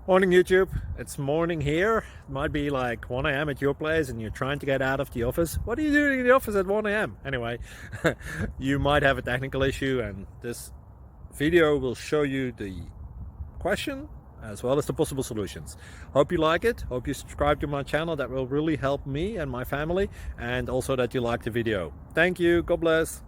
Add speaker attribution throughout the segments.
Speaker 1: Morning YouTube, it's morning here. It might be like 1 a.m. at your place and you're trying to get out of the office. What are you doing in the office at 1 a.m.? Anyway, you might have a technical issue and this video will show you the question as well as the possible solutions. Hope you like it, hope you subscribe to my channel. That will really help me and my family, and also that you like the video. Thank you, God bless.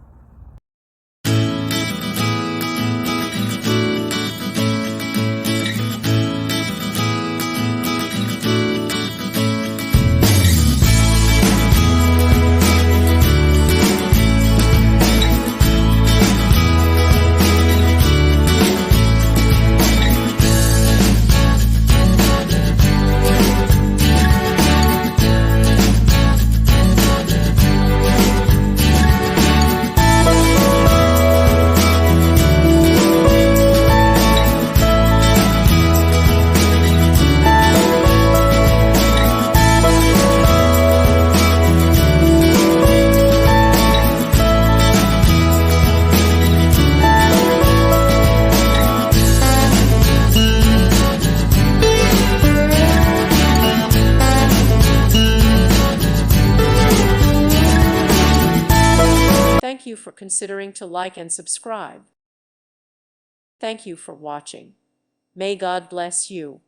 Speaker 2: Thank you for considering to like and subscribe. Thank you for watching. May God bless you.